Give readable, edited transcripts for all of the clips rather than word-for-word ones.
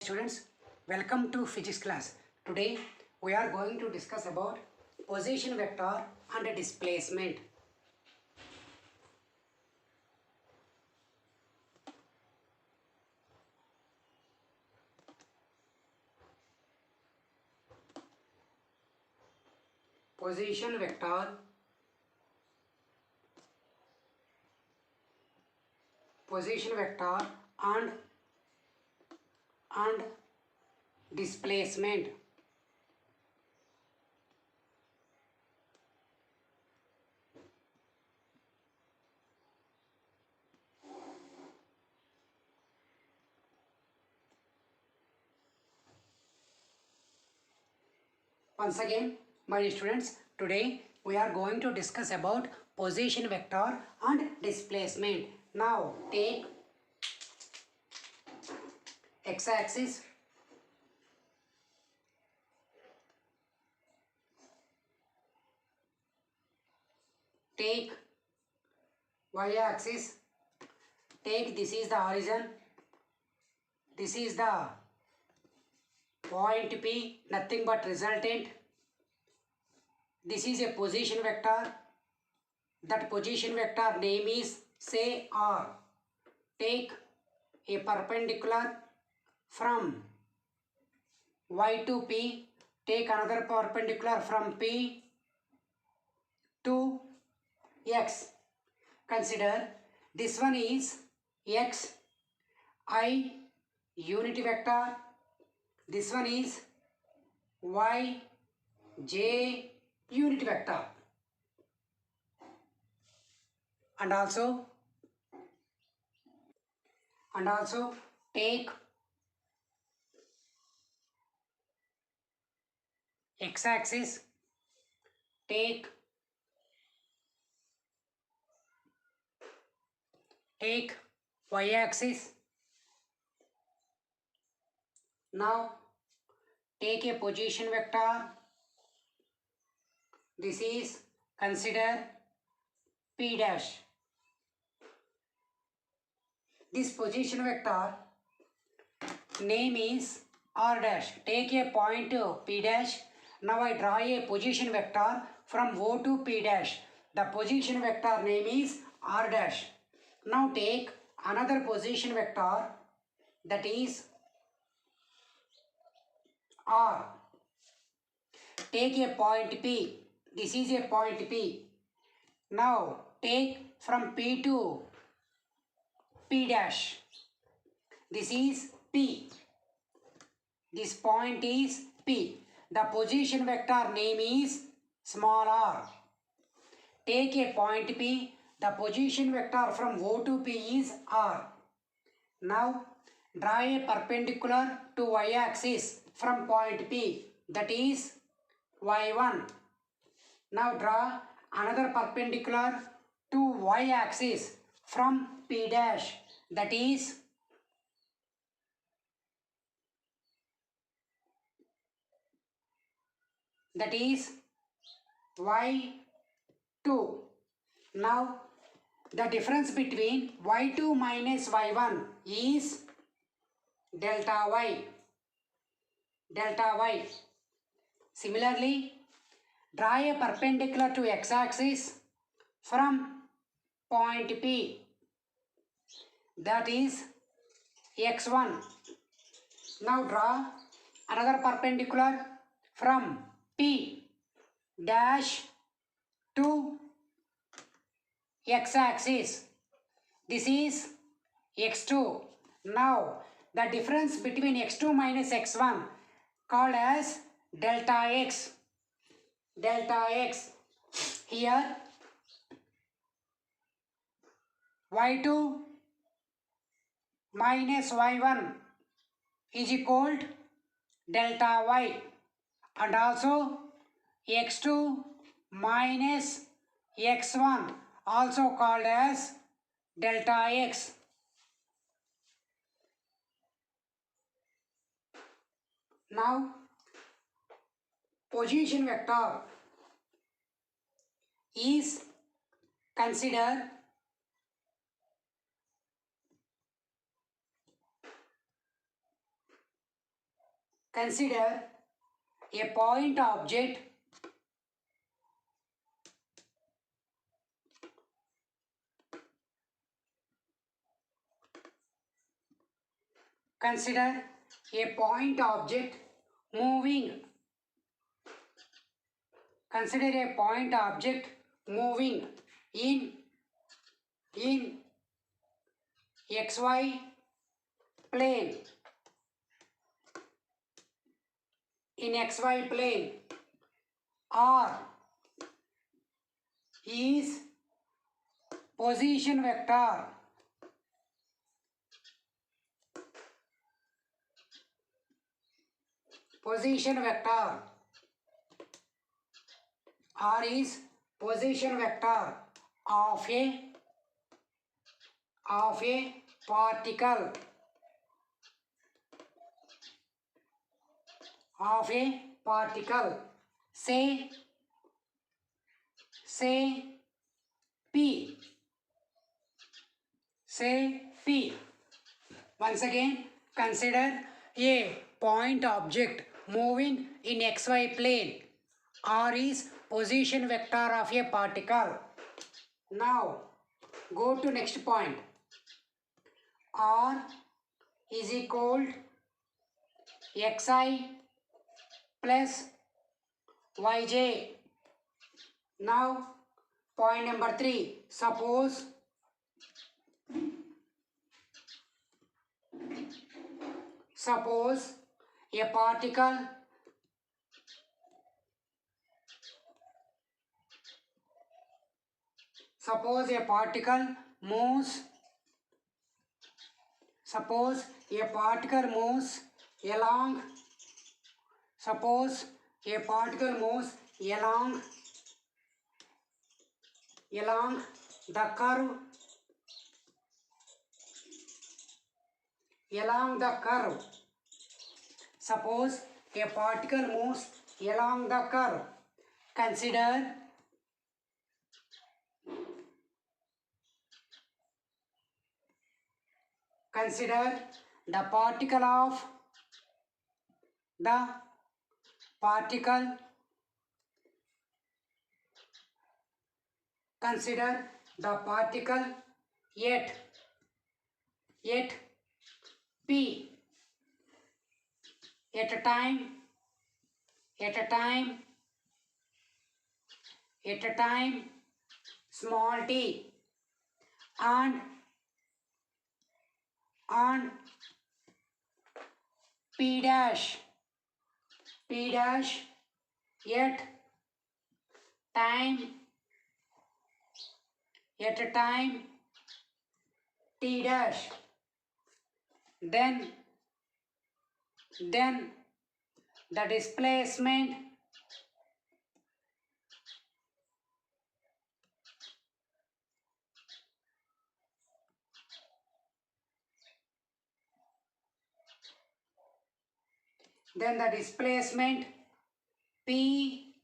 Students, welcome to physics class. Today we are going to discuss about position vector and displacement. Position vector and displacement. Once again, my dear students, today we are going to discuss about position vector and displacement. Now take x-axis, take y-axis, take this is the origin, this is the point P, nothing but resultant. This is a position vector. That position vector name is say R. Take a perpendicular from Y to P. Take another perpendicular from P to X. Consider this one is X, I unit vector. This one is Y, J unit vector. And also take x-axis, take y-axis. Now take a position vector. This is consider P dash. This position vector name is R dash. Take a point P dash. Now I draw a position vector from O to P dash. The position vector name is R dash. Now take another position vector, that is R. Take a point P. This is a point P. Now take from P to P dash. This is P. This point is P. The position vector name is small r. Take a point P. The position vector from O to P is R. Now draw a perpendicular to y-axis from point P, that is y1. Now draw another perpendicular to y-axis from P dash, that is y2. Now the difference between y2 minus y1 is delta y. Similarly, draw a perpendicular to x-axis from point P, that is x1. Now draw another perpendicular from P dash to x-axis. This is x2. Now the difference between x2 minus x1 called as delta x. Here y2 minus y1 is equal to delta y, and also x2 minus x1 also called as delta x. Now position vector is consider Consider a point object moving. Consider a point object moving in xy plane. In xy plane, R is position vector. Position vector. R is position vector of a particle. Of a particle. Say P. Say P. Once again, consider a point object moving in xy plane. R is position vector of a particle. Now, go to next point. R is equal xi plus yj. Now, point number 3. Suppose a particle moves along the curve Suppose a particle moves along the curve. Consider the particle at P at a time small t and P dash at time t dash. Then the displacement P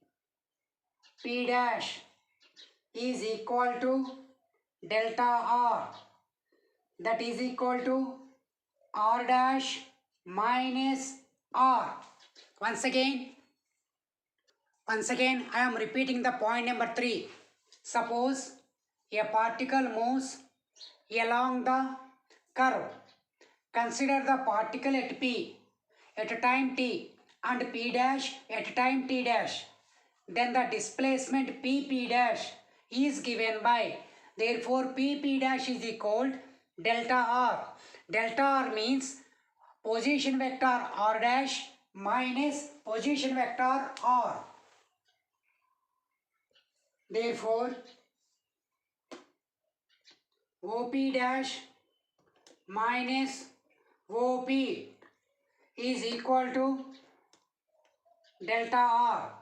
dash is equal to delta R, that is equal to R dash minus R. Once again I am repeating the point number 3. Suppose a particle moves along the curve. Consider the particle at P at a time t and P dash at time t dash. Then the displacement P dash is given by, therefore P dash is equal delta R. Delta R means position vector R dash minus position vector R. Therefore, OP dash minus OP is equal to delta R,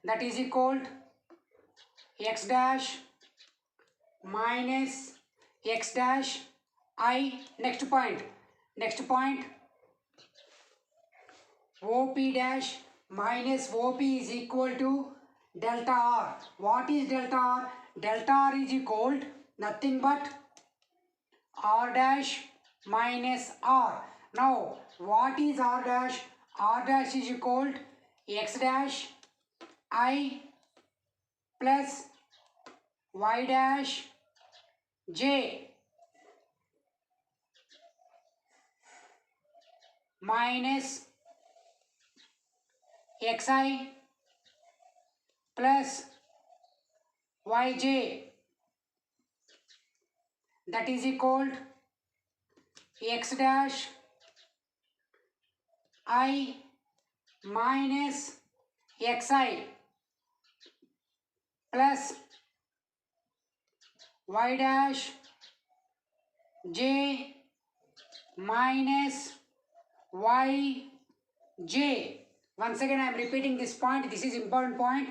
that is equal x dash minus x dash I. Next point OP dash minus OP is equal to delta R. What is delta R? Delta R is equal nothing but R dash minus R. Now what is r dash? R dash is equal to x dash I plus y dash j minus xi plus yj, that is equal to x dash I minus xi plus y dash j minus yj. Once again I am repeating this point, this is important point.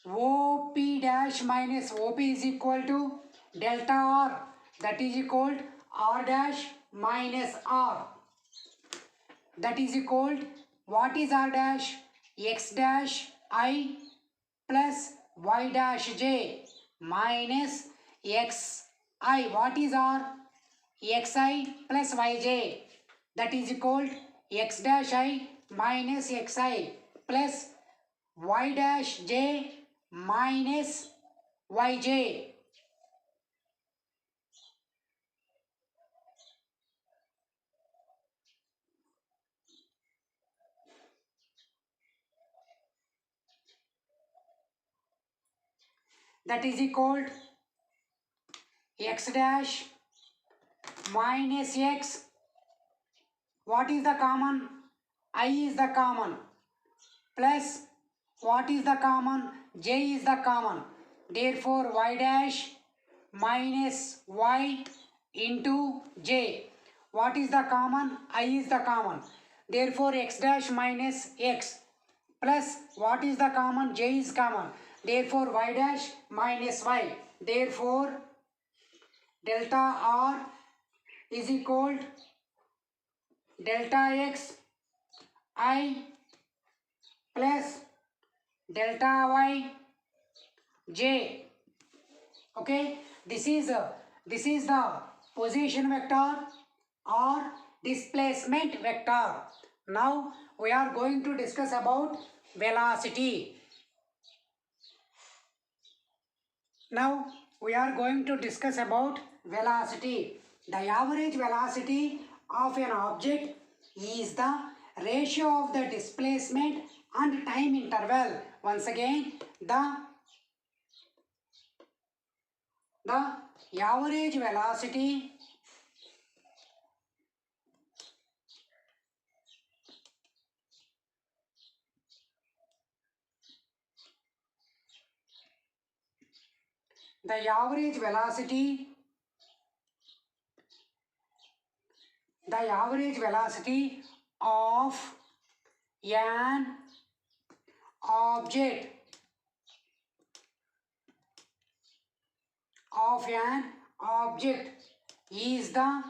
OP dash minus OP is equal to delta R, that is equal to R dash minus R, that is equal to, what is R dash? X dash I plus y dash j minus xi. What is R? xi plus yj, that is equal to x dash I minus xi plus y dash j minus yj. That is equal to x dash minus x. What is the common? I is the common. Plus, what is the common? J is the common. Therefore, y dash minus y into j. What is the common? I is the common. Therefore, x dash minus x. Plus, what is the common? J is common. Therefore, y dash minus y. Therefore, delta R is equal to delta x I plus delta y j. Okay, this is the position vector or displacement vector. Now we are going to discuss about velocity. Now we are going to discuss about velocity. The average velocity of an object is the ratio of the displacement and time interval. Once again, the average velocity the average velocity of an object is the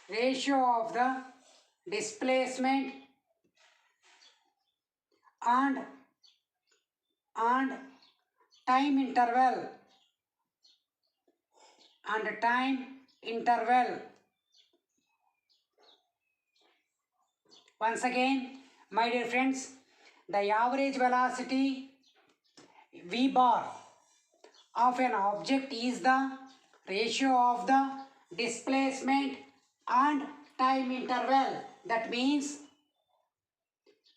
ratio of the displacement and time interval. Once again, my dear friends, the average velocity v bar of an object is the ratio of the displacement and time interval. That means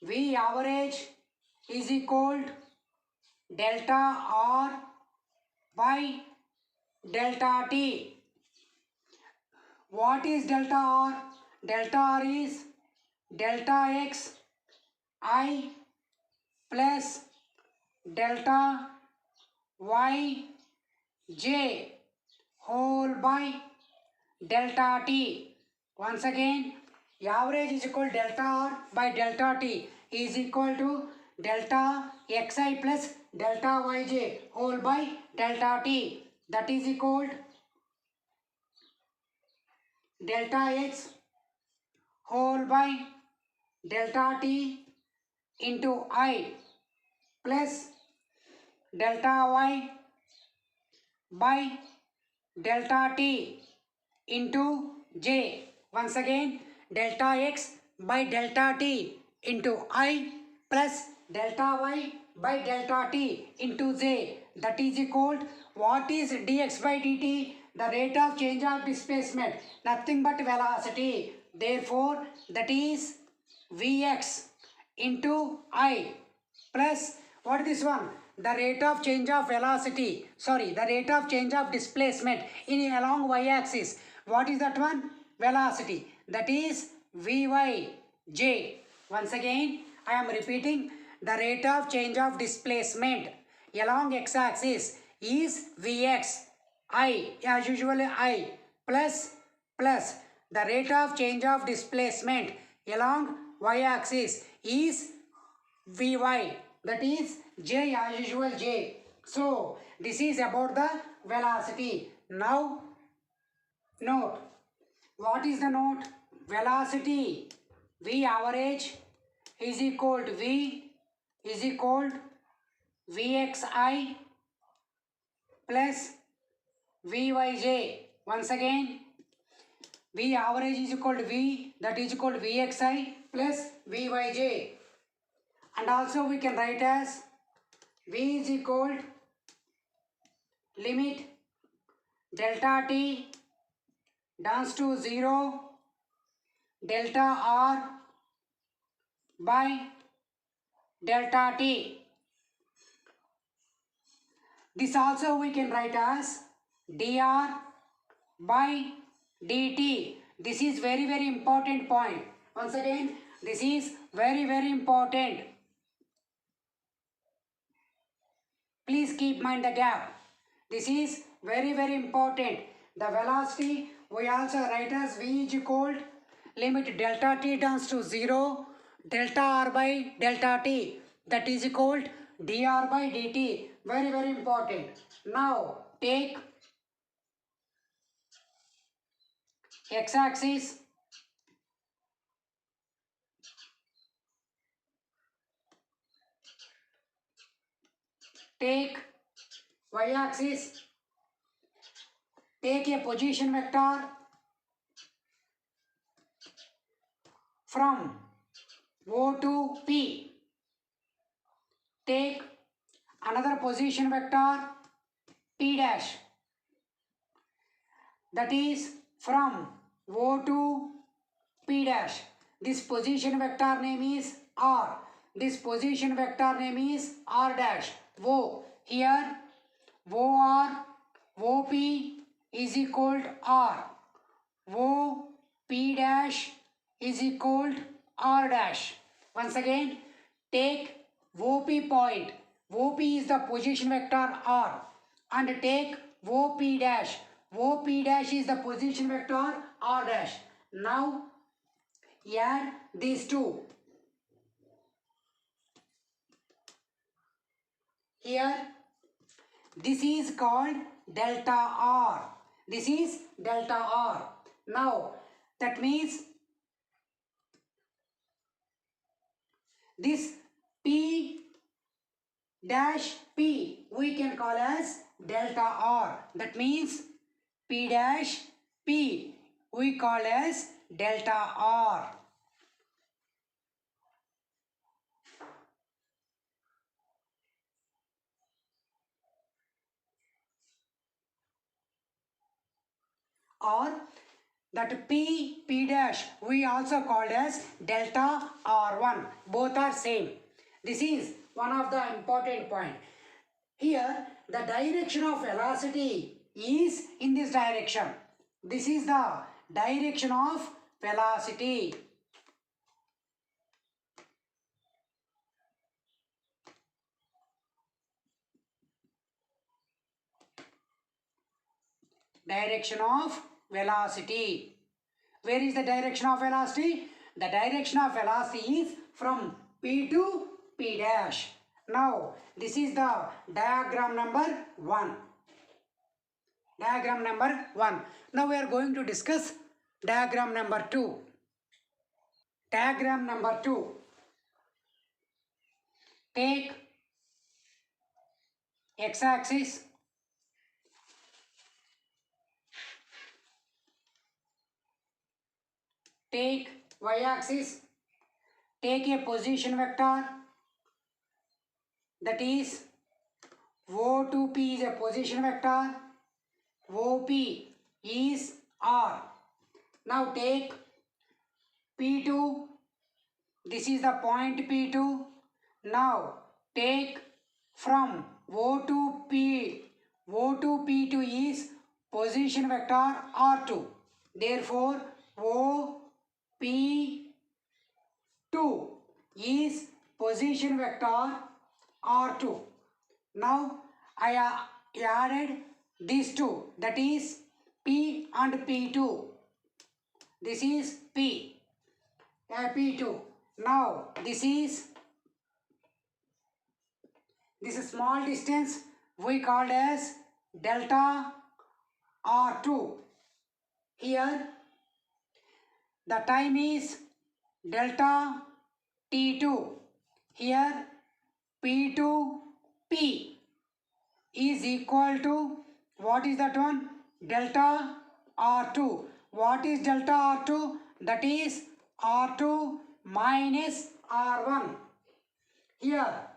v average is equal to delta R by delta T. What is delta R? Delta R is delta x I plus delta y j whole by delta t. Once again, average is equal to delta R by delta t is equal to delta xi plus delta yj whole by delta t, that is equal delta x whole by delta t into I plus delta y by delta t into j. Once again, delta x by delta t into I plus delta y by delta t into j, that is equal, what is dx by dt? The rate of change of displacement, nothing but velocity. Therefore, that is vx into I plus, what is this one? The rate of change of velocity, sorry, the rate of change of displacement in along y-axis. What is that one? Velocity. That is vyj. Once again, I am repeating, the rate of change of displacement along x-axis is vx, I, as usual I, plus the rate of change of displacement along y-axis is vy, that is j, as usual j. So this is about the velocity. Now note, what is the note? Velocity v average is equal to v is equal to vxi plus vyj. Once again, v average is equal to v, that is equal to vxi plus vyj. And also we can write as v is equal to limit delta t tends to 0 delta r by delta t. This also we can write as dr by dt. This is very important point. Once again, this is very important. Please keep mind the gap. This is very important. The velocity we also write as v is equal to limit delta t tends to 0 delta r by delta t, that is equal to dr by dt. Very important. Now take x-axis, take y-axis, take a position vector from O to P, take another position vector P dash, that is from O to P dash. This position vector name is R. This position vector name is R dash. O, here OR, OP is equal to R. OP dash is equal to R dash. Once again, take OP point. OP is the position vector R, and take OP dash. OP dash is the position vector R dash. Now add these two. Here, this is called delta R. This is delta R. Now, that means this P dash P we can call as delta R. That means P dash P we call as delta R. Or that P dash we also called as delta R1. Both are same. This is one of the important point. Here the direction of velocity is in this direction. This is the direction of velocity. Direction of velocity. Where is the direction of velocity? The direction of velocity is from P to P dash. Now, this is the diagram number 1. Diagram number 1. Now we are going to discuss diagram number 2. Diagram number 2. Take x-axis, take y-axis, take a position vector, that is O2P is a position vector, OP is R. Now take P2, this is the point P2. Now take from O2P, O2P2 is position vector R2. Therefore OP2 is position vector R2. Now I added these two, that is P and P2. This is P, P2. Now this small distance we called as delta R2. Here the time is delta T2. Here P2P is equal to, what is that one? Delta R2. What is delta R2? That is R2 minus R1. Here,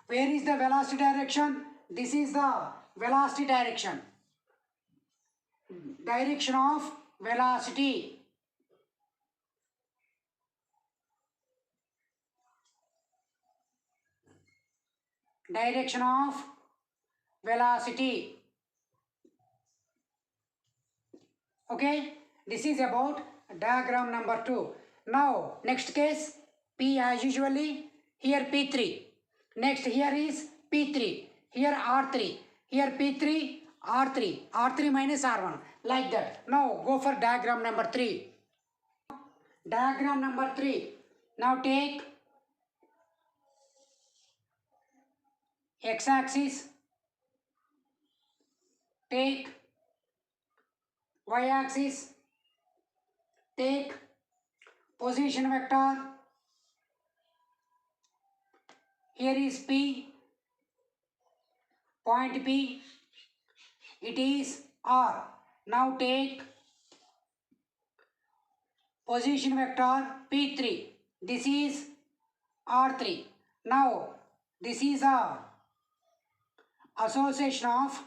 where is the velocity direction? This is the velocity direction. Direction of velocity. Direction of velocity. Okay, this is about diagram number 2. Now next case, P as usually, here P3. Next here is P3, here R3, here P3, R3, R3 minus R1, like that. Now go for diagram number 3. Diagram number 3. Now take x-axis, take y-axis, take position vector. Here is P, point P, it is R. Now take position vector P3, this is R3. Now this is a association of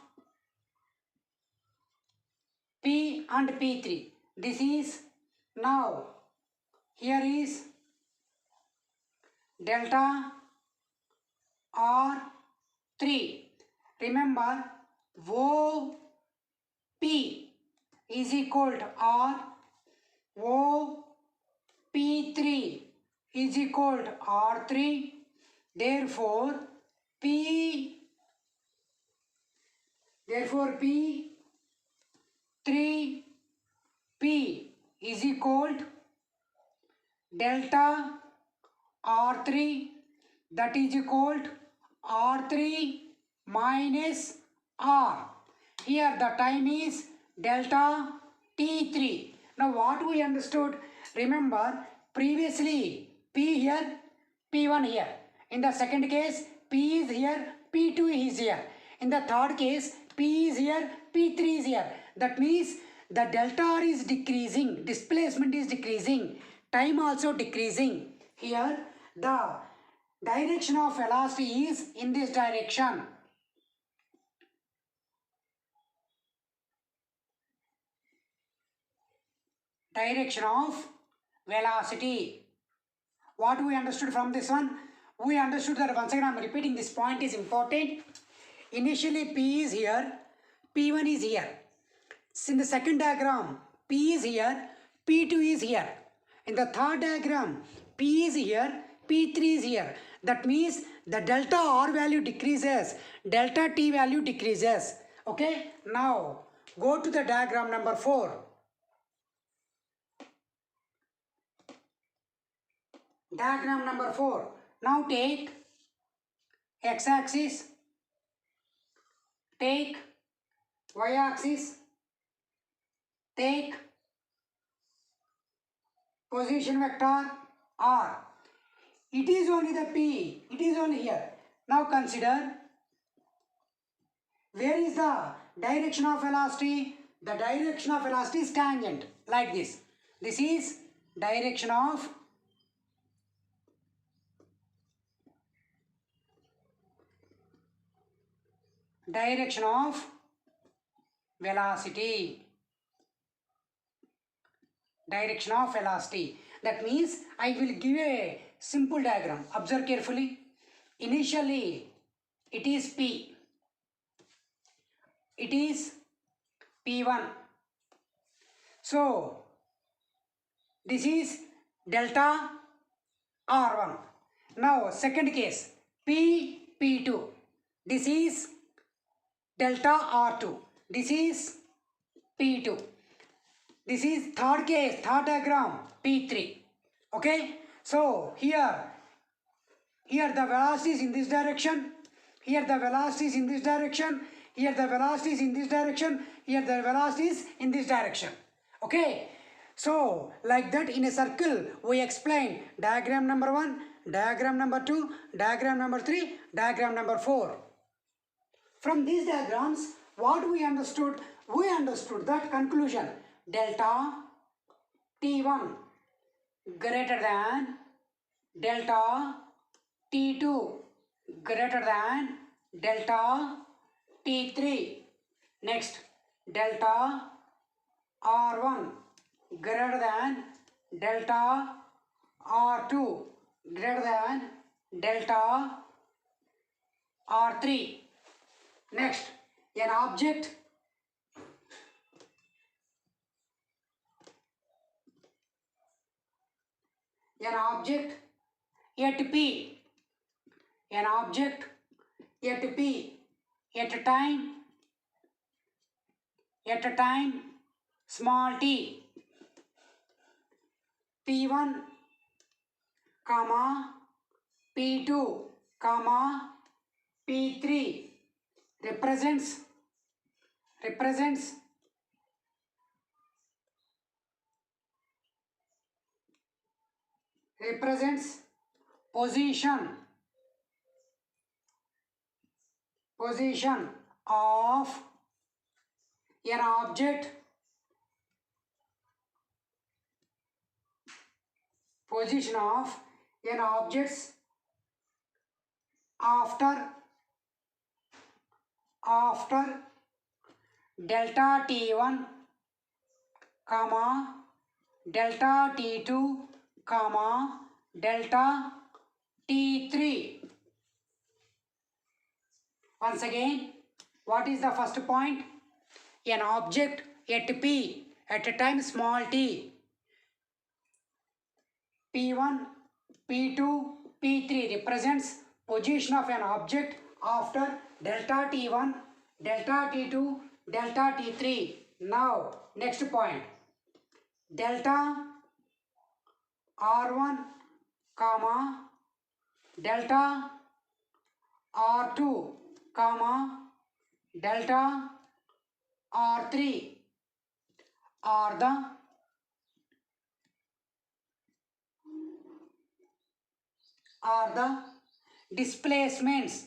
P and P3. This is, now here is delta R3. Remember OP is equal to R, OP3 is equal to R3. Therefore P3P is equal to delta R3, that is equal to R3 minus R. Here the time is delta T3. Now what we understood? Remember previously P here, P1 here. In the second case P is here, P2 is here. In the third case P is here, P3 is here. That means the delta R is decreasing, displacement is decreasing, time also decreasing. Here the direction of velocity is in this direction. Direction of velocity. What we understood from this one? We understood that, once again I am repeating, this point is important. Initially P is here, P1 is here. In the second diagram P is here, P2 is here. In the third diagram P is here, P3 is here. That means the delta R value decreases, delta T value decreases. Okay, now go to the diagram number 4. Diagram number 4. Now take x-axis, take y-axis, take position vector r. It is only the p, it is only here. Now consider, where is the direction of velocity? The direction of velocity is tangent, like this. This is direction of velocity. Direction of velocity. That means I will give a simple diagram. Observe carefully. Initially, it is P. It is P1. So, this is delta R1. Now, second case, P2. This is delta R2. This is P2. This is third case, third diagram, P3. Okay? So, here the velocity is in this direction. Here the velocity is in this direction. Here the velocity is in this direction. Here the velocity is in this direction. Okay? So, like that in a circle, we explain diagram number 1, diagram number 2, diagram number 3, diagram number 4. From these diagrams, what we understood? We understood that conclusion. Delta T1 greater than delta T2 greater than delta T3. Next, delta R1 greater than delta R2 greater than delta R3. Next, an object at P, an object at P at a time small t, P1 comma P2 comma P3 represents position of an object after delta T1 comma delta T2 comma delta T3. Once again, what is the first point? An object at P at a time small t, P1, P2, P3 represents position of an object after delta T1, delta T2, delta T3. Now, next point. Delta R1, comma, delta R2, comma, delta R3 are the displacements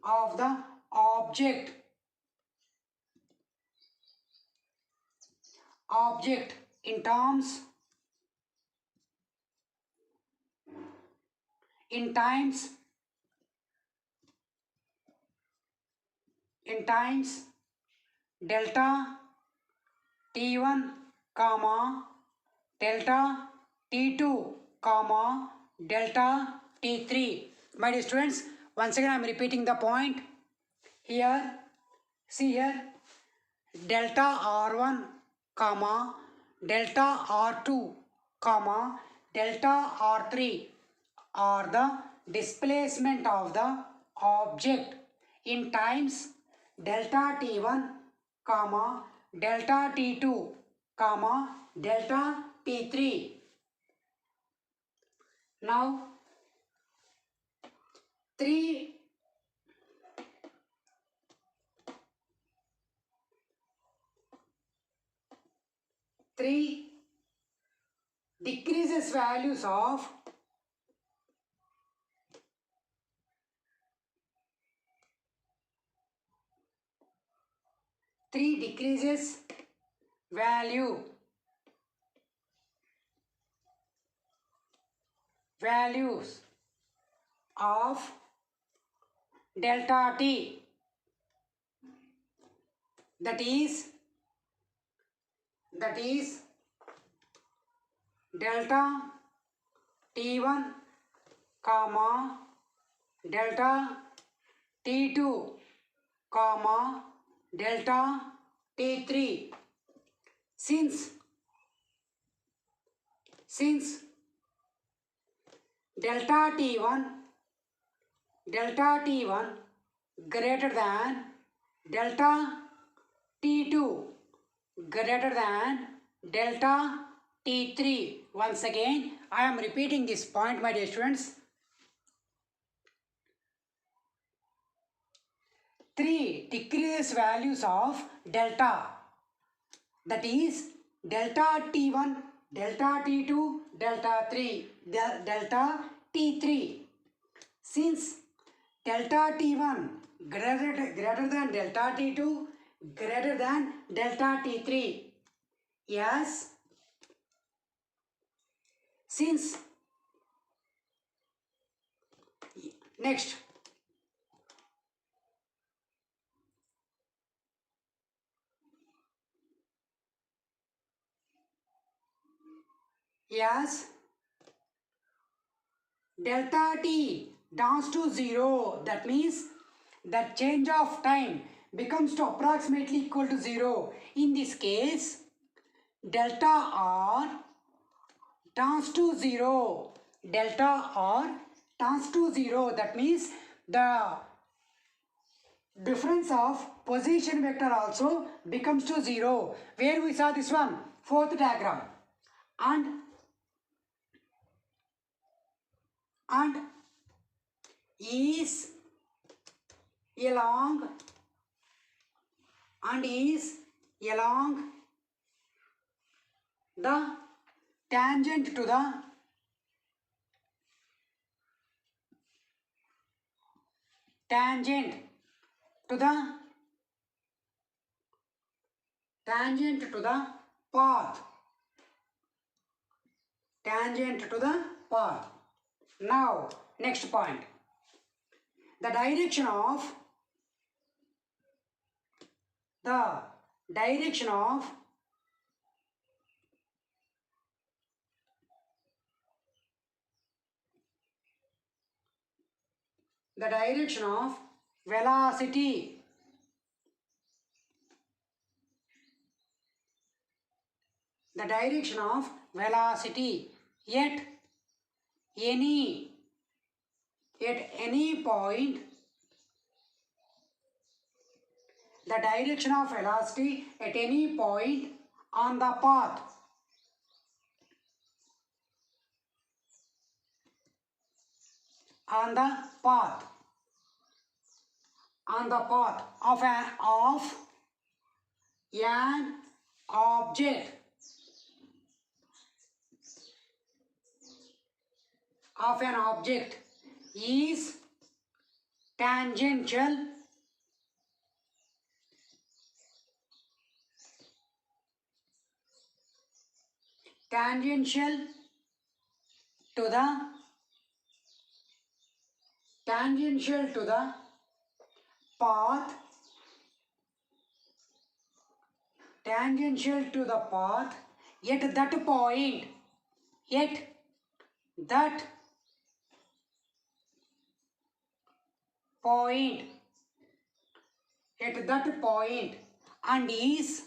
of the object in times delta T1 comma delta T2 comma delta T3. My dear students, once again I am repeating the point. Here, see here, delta R1 comma delta R2 comma delta R3 are the displacement of the object in times delta t1 comma delta t2 comma delta t3. Now three decreases values of values of delta t, that is delta t1 comma delta t2 comma delta t3. Since delta t1 greater than delta t2 greater than delta t3. Once again, I am repeating this point, my dear students. 3 decreases values of delta, that is delta t1, delta t2, delta 3, delta t3. Since delta t1 greater than delta t2 greater than delta t3, yes, since next yes, delta t tends to 0, that means that change of time becomes to approximately equal to 0. In this case, delta r tends to 0. Delta r tends to 0. That means the difference of position vector also becomes to 0. Where we saw this one? Fourth diagram. And is along the tangent to the path. Now, next point. The direction of velocity at any point, the direction of velocity at any point on the path of an object is tangential to the path at that point, and is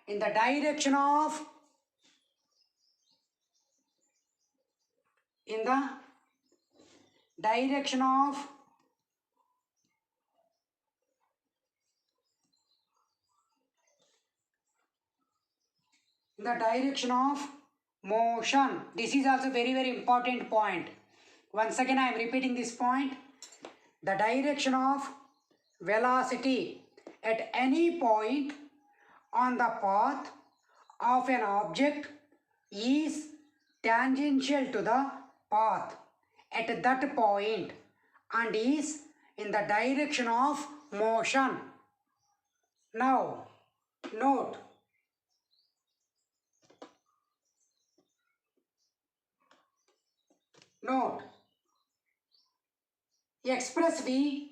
in the direction of direction of motion. This is also very important point. Once again I am repeating this point. The direction of velocity at any point on the path of an object is tangential to the path at that point and is in the direction of motion. Now note, express V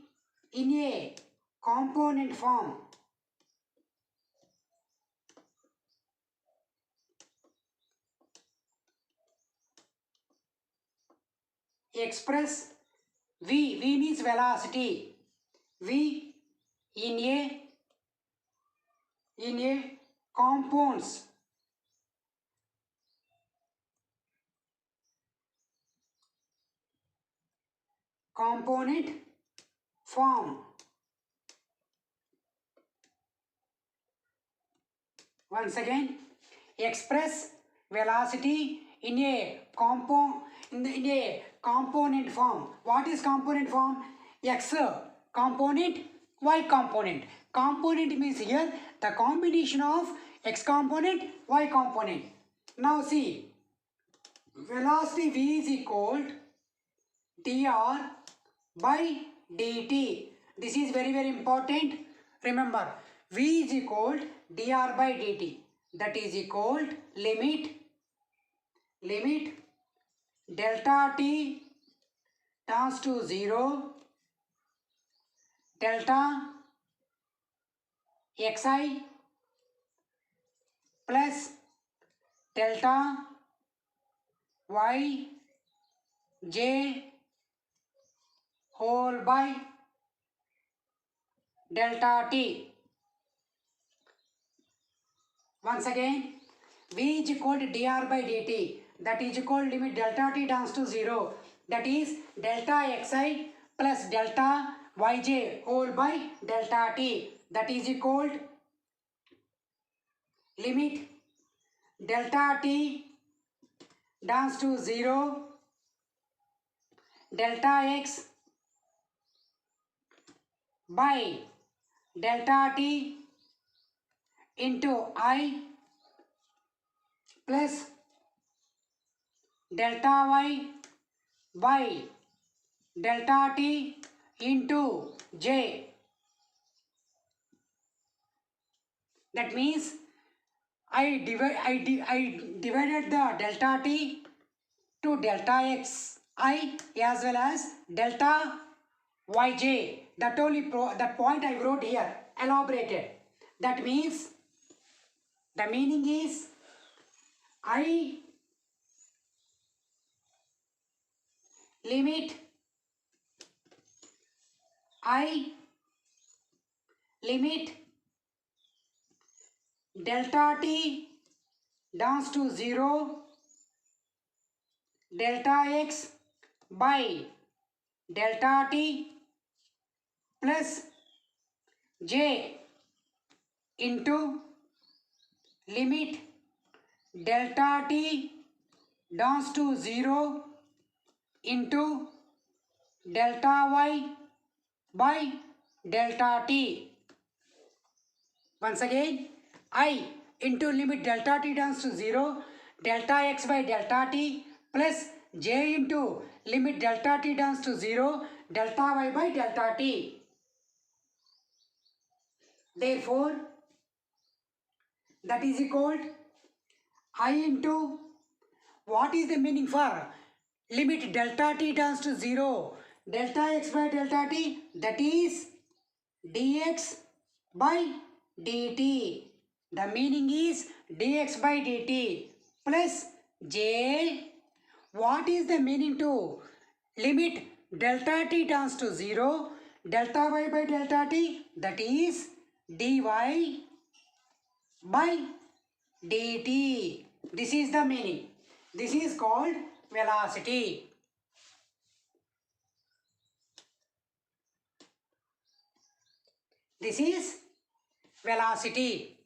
in a component form. Express V means velocity. V in a component form. Once again, express velocity in a component form. What is component form? X component, Y component. Component means here the combination of X component, Y component. Now see, velocity V is equal dr by dt. This is very important. Remember, V is equal dr by dt. That is equal limit delta t tends to 0, delta xi plus delta yj whole by delta t. Once again, V is equal to dr by dt. That is equal limit delta t tends to 0. That is delta xi plus delta yj whole by delta t. That is equal limit delta t tends to 0, delta x by delta t into I plus delta y by delta t into j. That means I divided the delta t to delta x I as well as delta yj. That point I wrote here, elaborated. That means the meaning is I limit delta t tends to 0, delta x by delta t plus j into limit delta t tends to 0 into delta y by delta t. Once again, I into limit delta t tends to 0, delta x by delta t plus j into limit delta t tends to 0, delta y by delta t. Therefore, that is equal I into, what is the meaning for limit delta t tends to 0, delta x by delta t, that is dx by dt. The meaning is dx by dt plus j. What is the meaning to limit delta t tends to 0, delta y by delta t, that is dy by dt. This is the meaning. This is called velocity. This is velocity.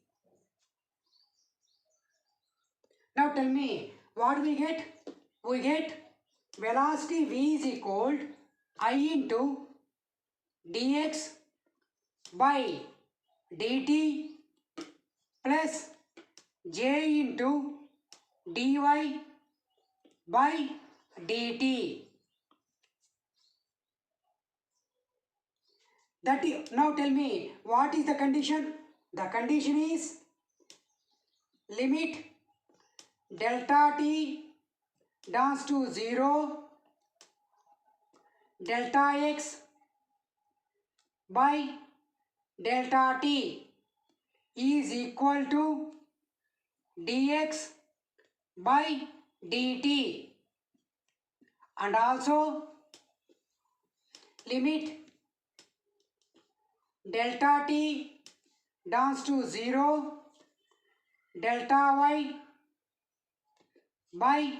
Now tell me, what we get? We get velocity v is equal I into dx by dt plus j into dy by dt. Now tell me, what is the condition? The condition is limit delta t down to 0 delta x by delta t is equal to dx by dt, and also limit delta t down to 0 delta y by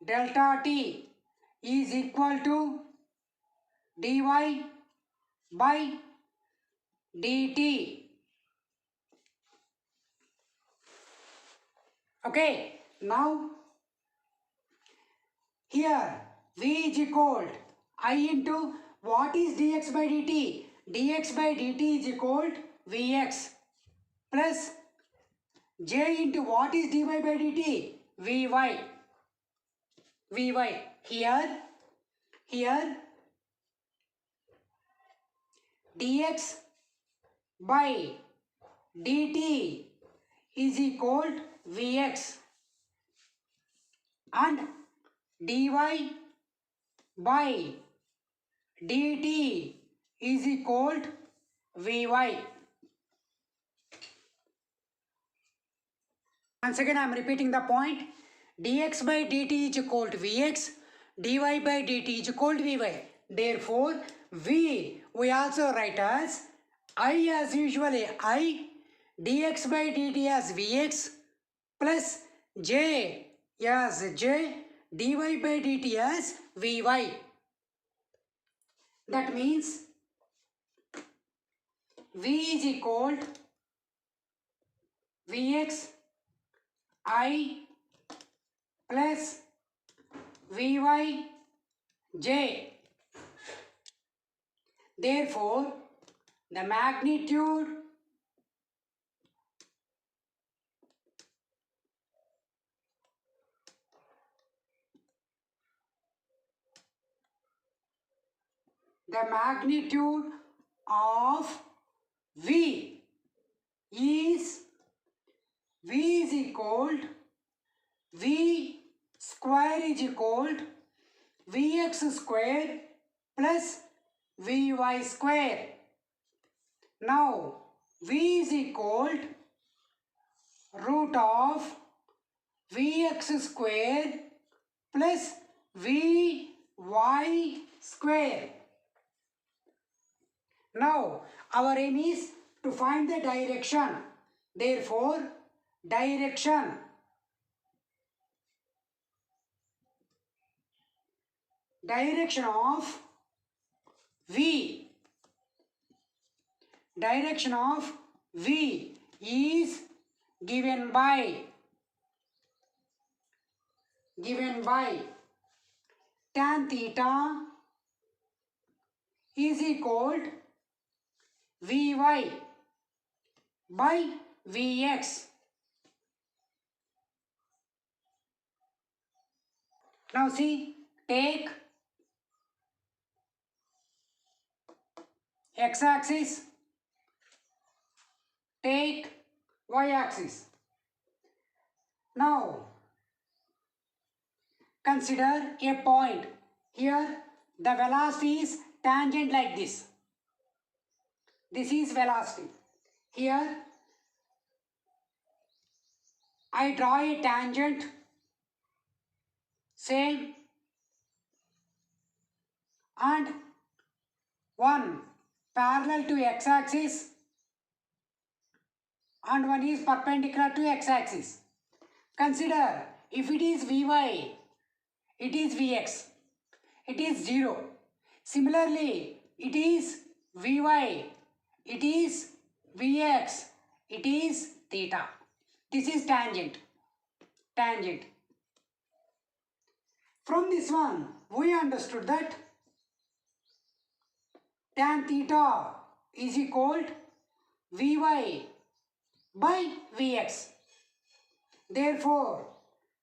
delta t is equal to dy by dt. Okay, now here v is equal I into what is dx by dt? Dx by dt is equal vx plus j into what is dy by dt? Vy. Here dx by dt is equal vx and dy by dt is equal vy. Once again I am repeating the point. Dx by dt is equal to vx, dy by dt is equal to vy. Therefore we also write as I as usually I, dx by dt as vx plus j as j, dy by dt as vy. That means v is equal vx I plus vy j. Therefore, the magnitude of v is equal v square is equal vx square plus vy square. Now v is equal root of vx square plus vy square. Now our aim is to find the direction. Therefore, direction of v is given by tan theta is equal vy by vx. Now see, take x-axis, take y-axis. Now consider a point. Here the velocity is tangent like this. This is velocity. Here I draw a tangent, same, and one parallel to x-axis and one is perpendicular to x-axis. Consider, if it is vy, it is vx, it is 0. Similarly, it is vy, it is Vx, it is theta. This is tangent. Tangent. From this one, we understood that tan theta is equal to Vy by Vx. Therefore,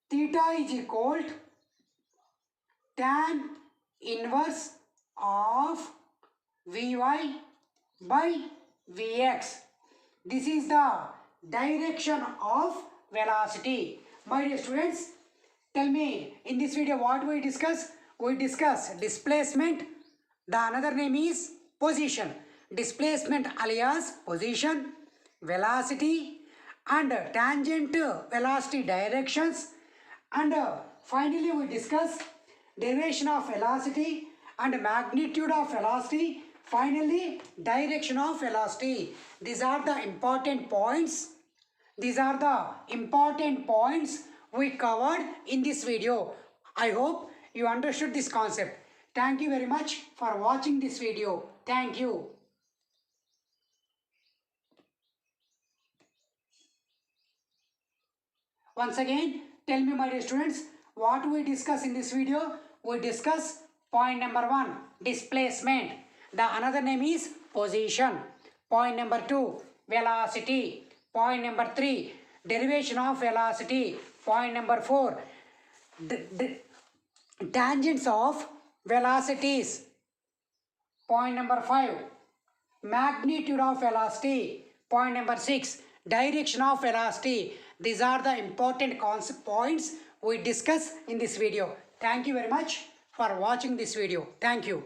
theta is equal to tan inverse of Vy by Vx. This is the direction of velocity. My dear students, tell me, in this video what we discuss? We discuss displacement. The another name is position. Displacement alias position, velocity and tangent velocity directions, and finally we discuss derivation of velocity and magnitude of velocity, finally direction of velocity. These are the important points. These are the important points we covered in this video. I hope you understood this concept. Thank you very much for watching this video. Thank you. Once again, tell me, my dear students, what we discuss in this video? We discuss point number 1, displacement. The another name is position. Point number 2, velocity. Point number 3, derivation of velocity. Point number 4, tangents of velocities. Point number 5, magnitude of velocity. Point number 6, direction of velocity. These are the important concept points we discuss in this video. Thank you very much for watching this video. Thank you.